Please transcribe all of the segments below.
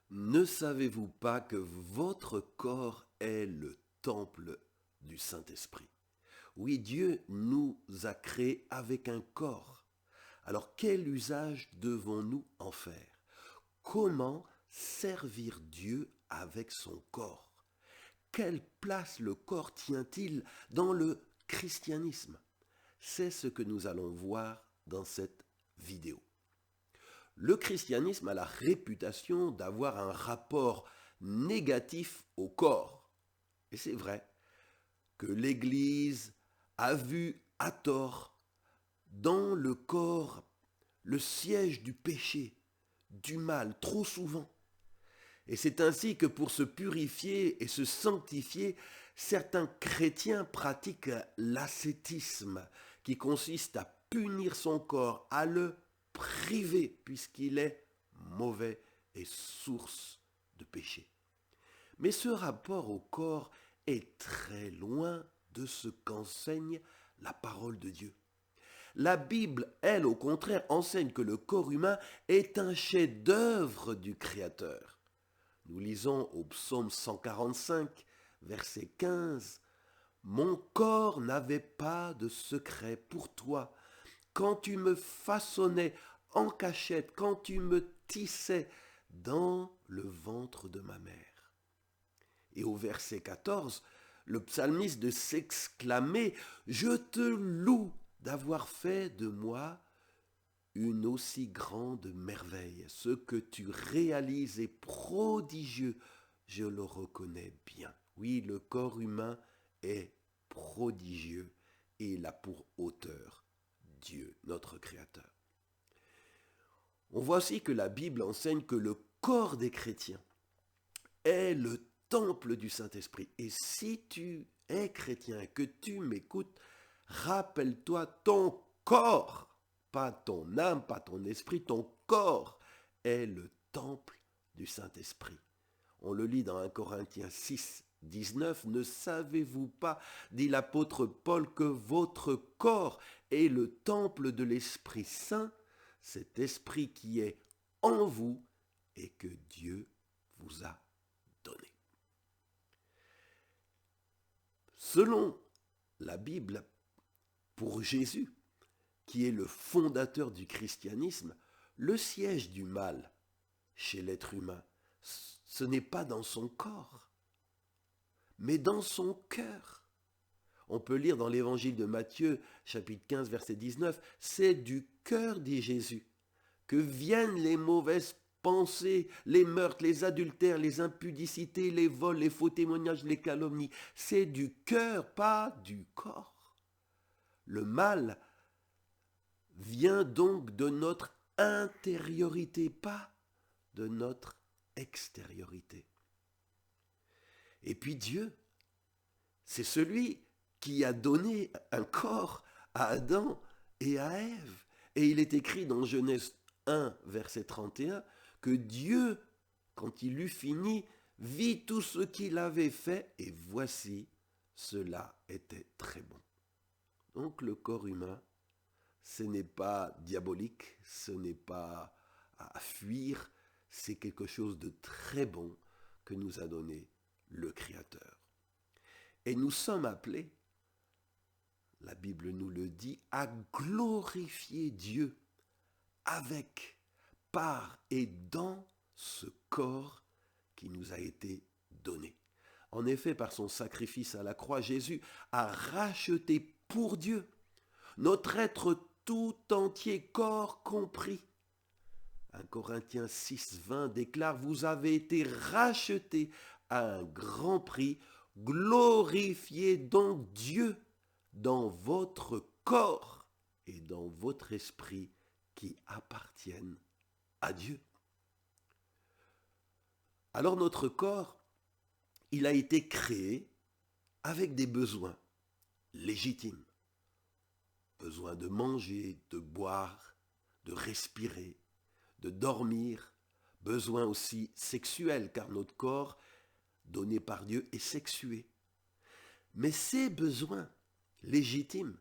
Ne savez-vous pas que votre corps est le temple du Saint-Esprit? Oui, Dieu nous a créés avec un corps. Alors quel usage devons-nous en faire? Comment servir Dieu avec son corps? Quelle place le corps tient-il dans le christianisme? C'est ce que nous allons voir dans cette vidéo. Le christianisme a la réputation d'avoir un rapport négatif au corps. Et c'est vrai que l'Église a vu à tort dans le corps le siège du péché, du mal, trop souvent. Et c'est ainsi que pour se purifier et se sanctifier, certains chrétiens pratiquent l'ascétisme, qui consiste à punir son corps, à le priver, puisqu'il est mauvais et source de péché. Mais ce rapport au corps est très loin de ce qu'enseigne la parole de Dieu. La Bible, elle, au contraire, enseigne que le corps humain est un chef-d'œuvre du Créateur. Nous lisons au psaume 145, verset 15, Mon corps n'avait pas de secret pour toi. Quand tu me façonnais en cachette, quand tu me tissais dans le ventre de ma mère. Et au verset 14, le psalmiste de s'exclamer, Je te loue d'avoir fait de moi une aussi grande merveille. Ce que tu réalises est prodigieux, je le reconnais bien. Oui, le corps humain est prodigieux et il a pour auteur Dieu, notre Créateur. On voit aussi que la Bible enseigne que le corps des chrétiens est le temple du Saint-Esprit. Et si tu es chrétien et que tu m'écoutes, rappelle-toi ton corps, pas ton âme, pas ton esprit, ton corps est le temple du Saint-Esprit. On le lit dans 1 Corinthiens 6, 19. Ne savez-vous pas, dit l'apôtre Paul, que votre corps est le temple de l'Esprit Saint, cet esprit qui est en vous et que Dieu vous a donné. Selon la Bible, pour Jésus, qui est le fondateur du christianisme, le siège du mal chez l'être humain, ce n'est pas dans son corps, mais dans son cœur. On peut lire dans l'évangile de Matthieu, chapitre 15, verset 19, c'est du cœur, dit Jésus, que viennent les mauvaises pensées, les meurtres, les adultères, les impudicités, les vols, les faux témoignages, les calomnies. C'est du cœur, pas du corps. Le mal vient donc de notre intériorité, pas de notre extériorité. Et puis Dieu, c'est celui qui a donné un corps à Adam et à Ève. Et il est écrit dans Genèse 1, verset 31, que Dieu, quand il eut fini, vit tout ce qu'il avait fait, et voici, cela était très bon. Donc le corps humain, ce n'est pas diabolique, ce n'est pas à fuir, c'est quelque chose de très bon que nous a donné le Créateur. Et nous sommes appelés, la Bible nous le dit, à glorifier Dieu avec, par et dans ce corps qui nous a été donné. En effet, par son sacrifice à la croix, Jésus a racheté pour Dieu notre être tout entier, corps compris. 1 Corinthiens 6, 20 déclare, vous avez été rachetés à un grand prix, glorifiez donc Dieu dans votre corps et dans votre esprit qui appartiennent à Dieu. Alors notre corps, il a été créé avec des besoins légitimes. Besoin de manger, de boire, de respirer, de dormir, besoin aussi sexuel, car notre corps, donné par Dieu, est sexué. Mais ces besoins légitimes,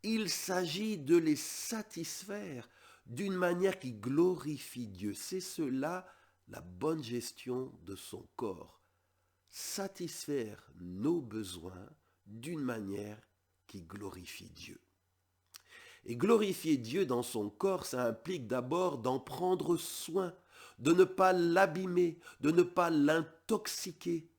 il s'agit de les satisfaire d'une manière qui glorifie Dieu. C'est cela la bonne gestion de son corps, satisfaire nos besoins d'une manière qui glorifie Dieu. Et glorifier Dieu dans son corps, ça implique d'abord d'en prendre soin, de ne pas l'abîmer, de ne pas l'intoxiquer.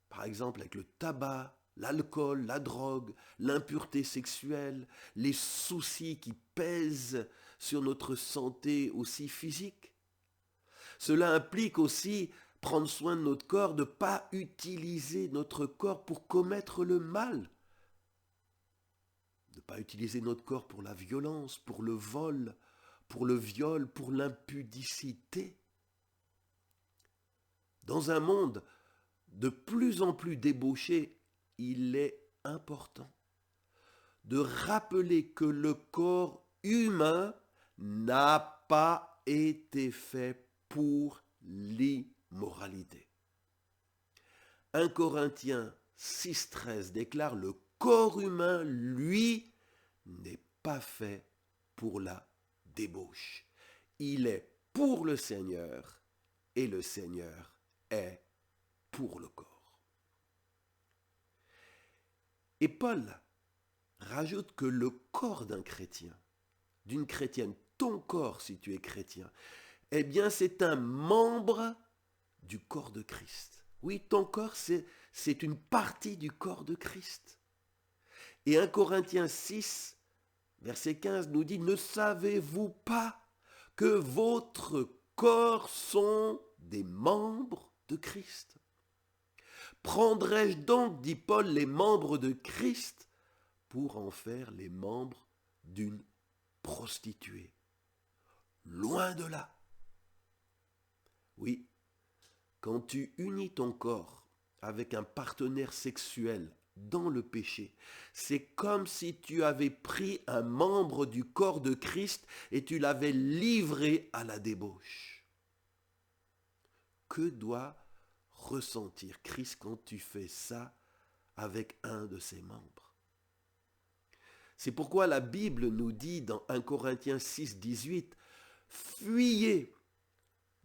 Par exemple avec le tabac, l'alcool, la drogue, l'impureté sexuelle, les soucis qui pèsent sur notre santé aussi physique. Cela implique aussi prendre soin de notre corps, de ne pas utiliser notre corps pour commettre le mal. De ne pas utiliser notre corps pour la violence, pour le vol, pour le viol, pour l'impudicité. Dans un monde de plus en plus débauché, il est important de rappeler que le corps humain n'a pas été fait pour l'immoralité. 1 Corinthiens 6,13 déclare: le corps humain, lui, n'est pas fait pour la débauche. Il est pour le Seigneur et le Seigneur est pour le corps. Et Paul rajoute que le corps d'un chrétien, d'une chrétienne, ton corps si tu es chrétien, eh bien c'est un membre du corps de Christ. Oui, ton corps c'est une partie du corps de Christ. Et 1 Corinthiens 6, verset 15 nous dit: ne savez-vous pas que votre corps sont des membres de Christ? Prendrais-je donc, dit Paul, les membres de Christ pour en faire les membres d'une prostituée? Loin de là. Oui, quand tu unis ton corps avec un partenaire sexuel dans le péché, c'est comme si tu avais pris un membre du corps de Christ et tu l'avais livré à la débauche. Que doit ressentir Christ quand tu fais ça avec un de ses membres? C'est pourquoi la Bible nous dit dans 1 Corinthiens 6, 18, fuyez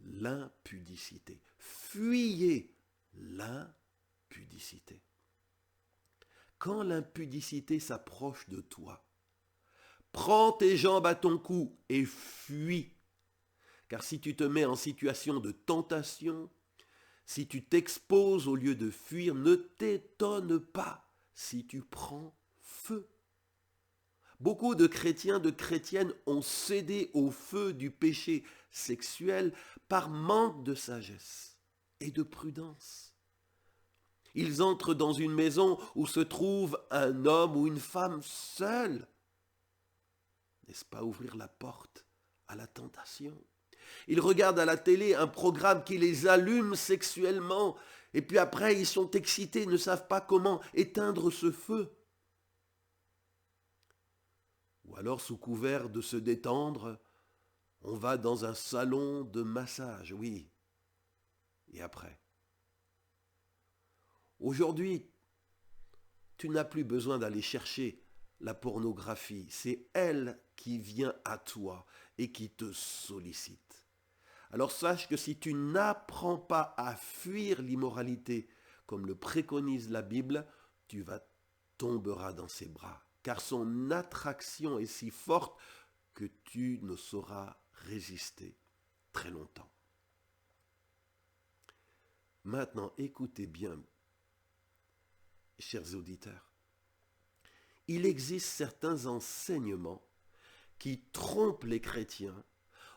l'impudicité. Fuyez l'impudicité. Quand l'impudicité s'approche de toi, prends tes jambes à ton cou et fuis. Car si tu te mets en situation de tentation, si tu t'exposes au lieu de fuir, ne t'étonne pas si tu prends feu. Beaucoup de chrétiens, de chrétiennes ont cédé au feu du péché sexuel par manque de sagesse et de prudence. Ils entrent dans une maison où se trouve un homme ou une femme seul. N'est-ce pas ouvrir la porte à la tentation? Ils regardent à la télé un programme qui les allume sexuellement et puis après ils sont excités, ne savent pas comment éteindre ce feu. Ou alors sous couvert de se détendre, on va dans un salon de massage, oui. Et après? Aujourd'hui, tu n'as plus besoin d'aller chercher la pornographie. C'est elle qui vient à toi et qui te sollicite. Alors sache que si tu n'apprends pas à fuir l'immoralité, comme le préconise la Bible, tu tomberas dans ses bras. Car son attraction est si forte que tu ne sauras résister très longtemps. Maintenant, écoutez bien, chers auditeurs. Il existe certains enseignements qui trompent les chrétiens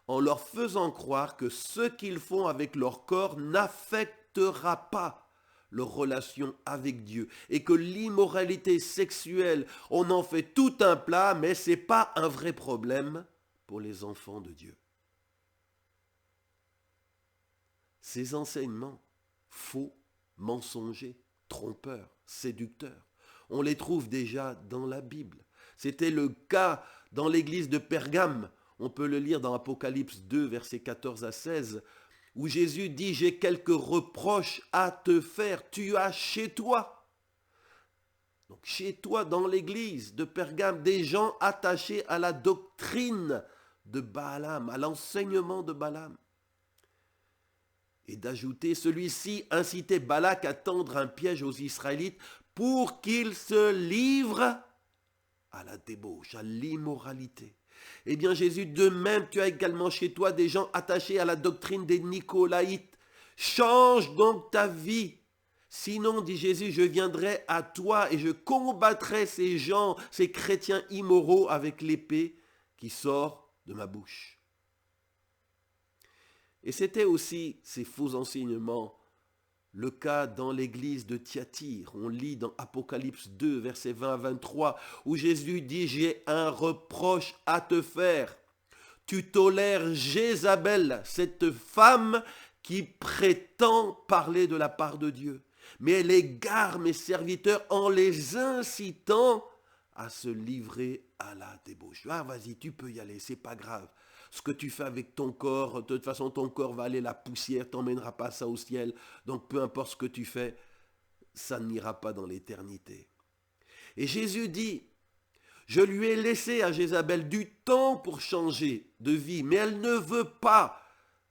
en leur faisant croire que ce qu'ils font avec leur corps n'affectera pas leur relation avec Dieu et que l'immoralité sexuelle, on en fait tout un plat, mais ce n'est pas un vrai problème pour les enfants de Dieu. Ces enseignements faux, mensongers, trompeurs, séducteurs, on les trouve déjà dans la Bible. C'était le cas dans l'église de Pergame. On peut le lire dans Apocalypse 2, versets 14 à 16, où Jésus dit: j'ai quelques reproches à te faire, tu as chez toi. Donc chez toi, dans l'église de Pergame, des gens attachés à la doctrine de Balaam, à l'enseignement de Balaam. Et d'ajouter, celui-ci incitait Balak à tendre un piège aux Israélites pour qu'ils se livrent à la débauche, à l'immoralité. Eh bien Jésus, de même, tu as également chez toi des gens attachés à la doctrine des Nicolaïtes. Change donc ta vie. Sinon, dit Jésus, je viendrai à toi et je combattrai ces gens, ces chrétiens immoraux avec l'épée qui sort de ma bouche. Et c'était aussi ces faux enseignements le cas dans l'église de Thyatire. On lit dans Apocalypse 2, versets 20 à 23, où Jésus dit « J'ai un reproche à te faire. Tu tolères Jézabel, cette femme qui prétend parler de la part de Dieu. Mais elle égare mes serviteurs en les incitant à se livrer à la débauche. Ah, vas-y, tu peux y aller, c'est pas grave. Ce que tu fais avec ton corps, de toute façon, ton corps va aller la poussière, t'emmènera pas ça au ciel. Donc, peu importe ce que tu fais, ça n'ira pas dans l'éternité. Et Jésus dit, je lui ai laissé à Jézabel du temps pour changer de vie, mais elle ne veut pas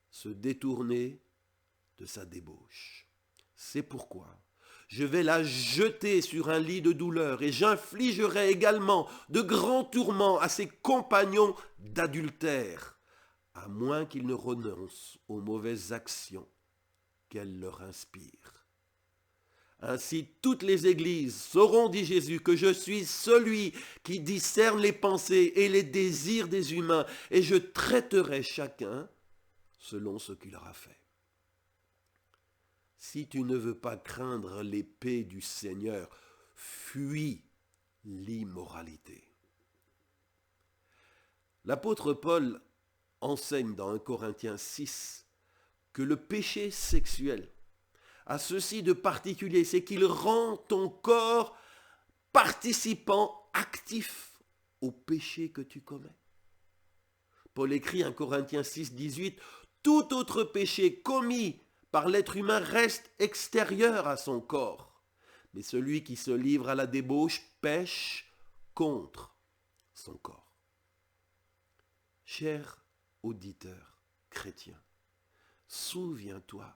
se détourner de sa débauche. C'est pourquoi je vais la jeter sur un lit de douleur et j'infligerai également de grands tourments à ses compagnons d'adultère, à moins qu'ils ne renoncent aux mauvaises actions qu'elle leur inspire. Ainsi toutes les églises sauront, dit Jésus, que je suis celui qui discerne les pensées et les désirs des humains, et je traiterai chacun selon ce qu'il aura fait. Si tu ne veux pas craindre l'épée du Seigneur, fuis l'immoralité. L'apôtre Paul enseigne dans 1 Corinthiens 6 que le péché sexuel a ceci de particulier, c'est qu'il rend ton corps participant actif au péché que tu commets. Paul écrit 1 Corinthiens 6, 18, « Tout autre péché commis par l'être humain reste extérieur à son corps, mais celui qui se livre à la débauche pêche contre son corps. » Cher auditeur chrétien, souviens-toi,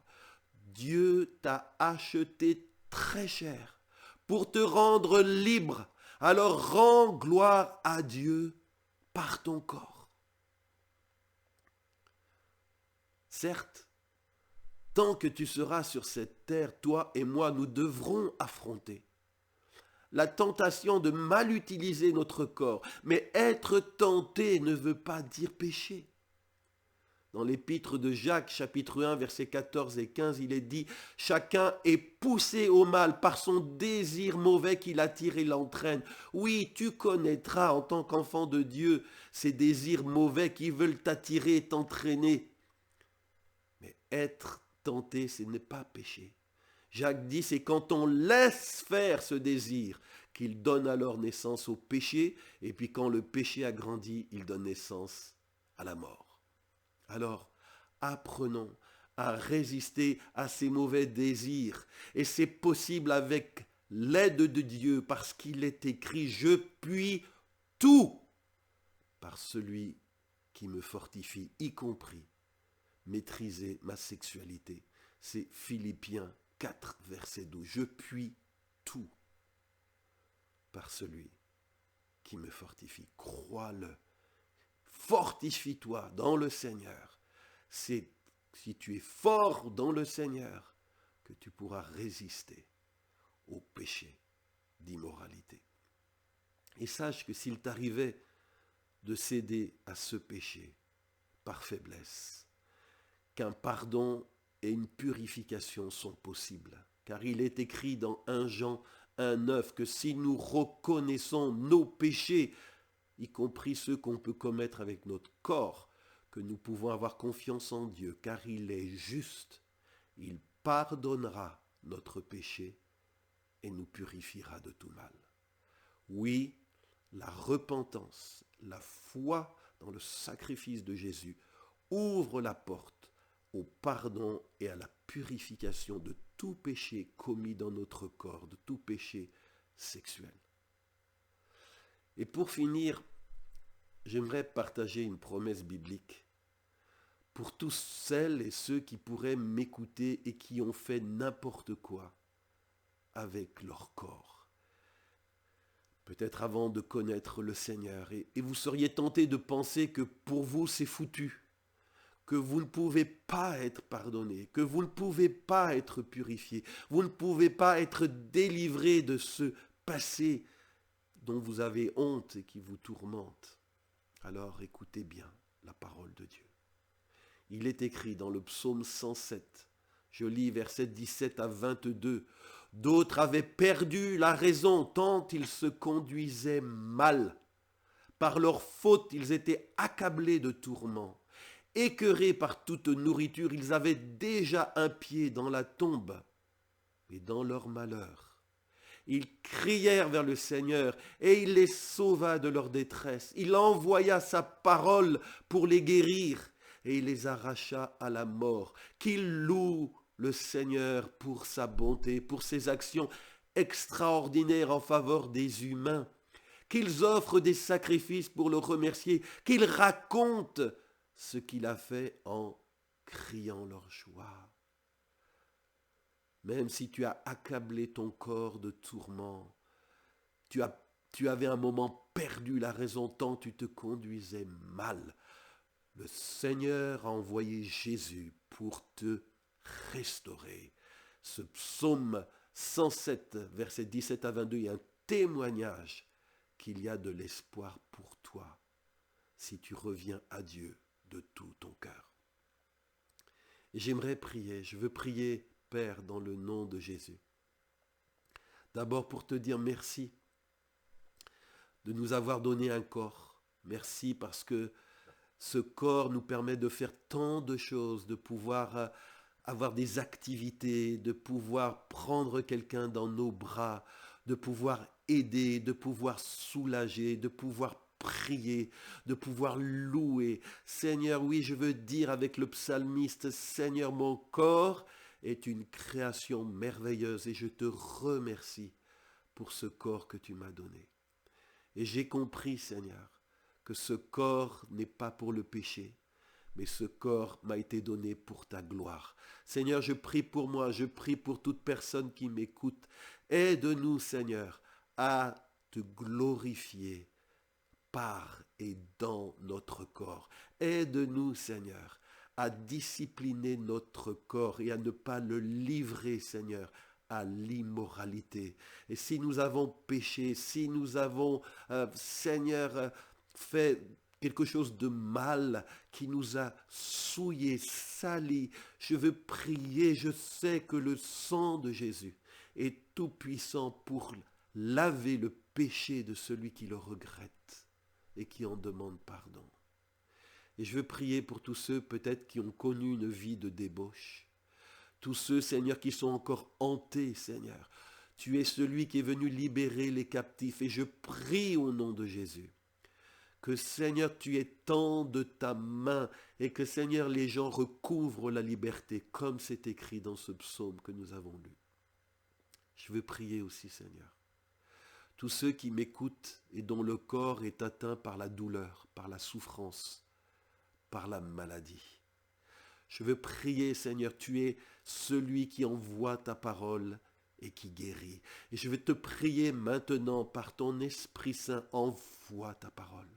Dieu t'a acheté très cher pour te rendre libre. Alors rends gloire à Dieu par ton corps. Certes, tant que tu seras sur cette terre, toi et moi, nous devrons affronter la tentation de mal utiliser notre corps. Mais être tenté ne veut pas dire pécher. Dans l'épître de Jacques, chapitre 1, versets 14 et 15, il est dit « Chacun est poussé au mal par son désir mauvais qui l'attire et l'entraîne. » Oui, tu connaîtras en tant qu'enfant de Dieu ces désirs mauvais qui veulent t'attirer et t'entraîner. Mais être tenté, ce n'est pas pécher. Jacques dit, c'est quand on laisse faire ce désir qu'il donne alors naissance au péché, et puis quand le péché a grandi, il donne naissance à la mort. Alors, apprenons à résister à ces mauvais désirs, et c'est possible avec l'aide de Dieu, parce qu'il est écrit, je puis tout par celui qui me fortifie, y compris maîtriser ma sexualité. C'est Philippiens 4, verset 12. Je puis tout par celui qui me fortifie. Crois-le. Fortifie-toi dans le Seigneur. C'est si tu es fort dans le Seigneur que tu pourras résister au péché d'immoralité. Et sache que s'il t'arrivait de céder à ce péché par faiblesse, qu'un pardon et une purification sont possibles. Car il est écrit dans 1 Jean 1,9 que si nous reconnaissons nos péchés, y compris ceux qu'on peut commettre avec notre corps, que nous pouvons avoir confiance en Dieu, car il est juste. Il pardonnera notre péché et nous purifiera de tout mal. Oui, la repentance, la foi dans le sacrifice de Jésus ouvre la porte au pardon et à la purification de tout péché commis dans notre corps, de tout péché sexuel. Et pour finir, j'aimerais partager une promesse biblique pour tous celles et ceux qui pourraient m'écouter et qui ont fait n'importe quoi avec leur corps. Peut-être avant de connaître le Seigneur. Et vous seriez tenté de penser que pour vous c'est foutu, que vous ne pouvez pas être pardonné, que vous ne pouvez pas être purifié, vous ne pouvez pas être délivré de ce passé dont vous avez honte et qui vous tourmente. Alors écoutez bien la parole de Dieu. Il est écrit dans le psaume 107, je lis versets 17 à 22, « D'autres avaient perdu la raison tant ils se conduisaient mal. Par leur faute, ils étaient accablés de tourments. Écœurés par toute nourriture, ils avaient déjà un pied dans la tombe. Et dans leur malheur, ils crièrent vers le Seigneur et il les sauva de leur détresse. Il envoya sa parole pour les guérir et il les arracha à la mort. Qu'ils louent le Seigneur pour sa bonté, pour ses actions extraordinaires en faveur des humains. Qu'ils offrent des sacrifices pour le remercier, qu'ils racontent ce qu'il a fait en criant leur joie. Même si tu as accablé ton corps de tourments, tu avais un moment perdu la raison tant tu te conduisais mal. Le Seigneur a envoyé Jésus pour te restaurer. Ce psaume 107, versets 17 à 22, est un témoignage qu'il y a de l'espoir pour toi si tu reviens à Dieu de tout ton cœur. Et j'aimerais prier, je veux prier, Père, dans le nom de Jésus. D'abord pour te dire merci de nous avoir donné un corps. Merci parce que ce corps nous permet de faire tant de choses, de pouvoir avoir des activités, de pouvoir prendre quelqu'un dans nos bras, de pouvoir aider, de pouvoir soulager, de pouvoir prier, de pouvoir louer. Seigneur, oui, je veux dire avec le psalmiste, Seigneur, mon corps est une création merveilleuse et je te remercie pour ce corps que tu m'as donné. Et j'ai compris, Seigneur, que ce corps n'est pas pour le péché, mais ce corps m'a été donné pour ta gloire. Seigneur, je prie pour moi, je prie pour toute personne qui m'écoute. Aide-nous, Seigneur, à te glorifier par et dans notre corps. Aide-nous, Seigneur, à discipliner notre corps et à ne pas le livrer, Seigneur, à l'immoralité. Et si nous avons péché, si nous avons, Seigneur, fait quelque chose de mal qui nous a souillés, salis, je veux prier, je sais que le sang de Jésus est tout puissant pour laver le péché de celui qui le regrette et qui en demande pardon. Et je veux prier pour tous ceux peut-être qui ont connu une vie de débauche, tous ceux, Seigneur, qui sont encore hantés, Seigneur. Tu es celui qui est venu libérer les captifs et je prie au nom de Jésus que, Seigneur, tu étendes ta main et que, Seigneur, les gens recouvrent la liberté comme c'est écrit dans ce psaume que nous avons lu. Je veux prier aussi, Seigneur, tous ceux qui m'écoutent et dont le corps est atteint par la douleur, par la souffrance, par la maladie. Je veux prier, Seigneur, tu es celui qui envoie ta parole et qui guérit. Et je vais te prier maintenant par ton Esprit Saint, envoie ta parole.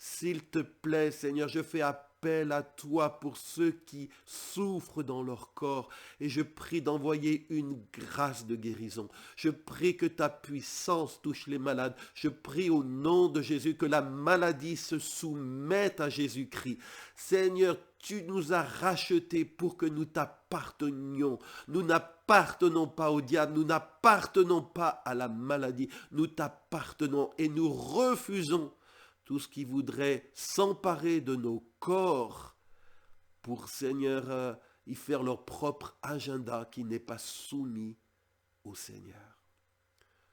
S'il te plaît, Seigneur, je fais appel à toi pour ceux qui souffrent dans leur corps et je prie d'envoyer une grâce de guérison. Je prie que ta puissance touche les malades. Je prie au nom de Jésus que la maladie se soumette à Jésus-Christ. Seigneur, tu nous as rachetés pour que nous t'appartenions. Nous n'appartenons pas au diable, nous n'appartenons pas à la maladie. Nous t'appartenons et nous refusons tout ce qui voudrait s'emparer de nos corps pour, Seigneur, y faire leur propre agenda qui n'est pas soumis au Seigneur.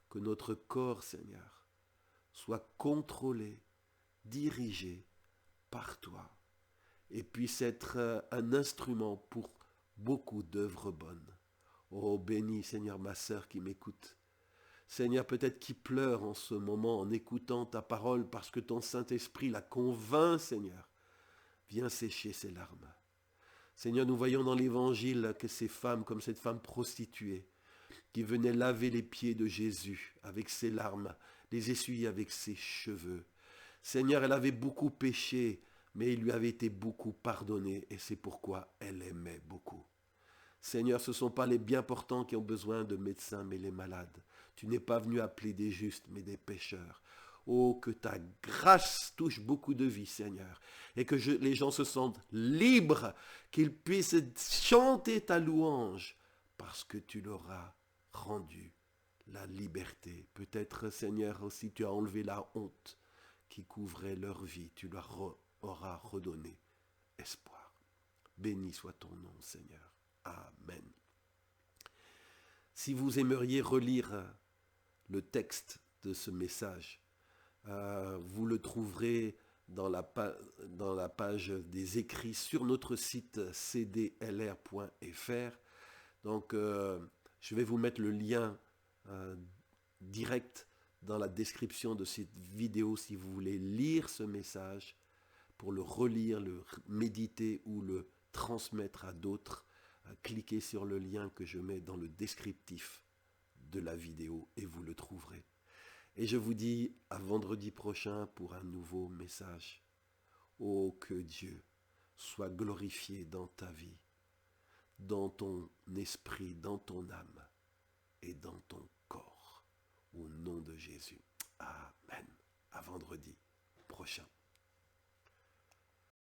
Que notre corps, Seigneur, soit contrôlé, dirigé par toi et puisse être un instrument pour beaucoup d'œuvres bonnes. Oh, bénis, Seigneur, ma sœur qui m'écoute. Seigneur, peut-être qui pleure en ce moment en écoutant ta parole parce que ton Saint-Esprit la convainc, Seigneur. Viens sécher ses larmes. Seigneur, nous voyons dans l'Évangile que ces femmes, comme cette femme prostituée, qui venait laver les pieds de Jésus avec ses larmes, les essuyer avec ses cheveux. Seigneur, elle avait beaucoup péché, mais il lui avait été beaucoup pardonné, et c'est pourquoi elle aimait beaucoup. Seigneur, ce ne sont pas les bien portants qui ont besoin de médecins, mais les malades. Tu n'es pas venu appeler des justes, mais des pécheurs. Oh, que ta grâce touche beaucoup de vies, Seigneur, et que les gens se sentent libres, qu'ils puissent chanter ta louange, parce que tu leur as rendu la liberté. Peut-être, Seigneur, aussi tu as enlevé la honte qui couvrait leur vie. Tu leur auras redonné espoir. Béni soit ton nom, Seigneur. Amen. Si vous aimeriez relire le texte de ce message, vous le trouverez dans la page des écrits sur notre site cdlr.fr. Donc, je vais vous mettre le lien direct dans la description de cette vidéo si vous voulez lire ce message pour le relire, le méditer ou le transmettre à d'autres. Cliquez sur le lien que je mets dans le descriptif de la vidéo et vous le trouverez. Et je vous dis à vendredi prochain pour un nouveau message. Oh, que Dieu soit glorifié dans ta vie, dans ton esprit, dans ton âme et dans ton corps. Au nom de Jésus. Amen. À vendredi prochain.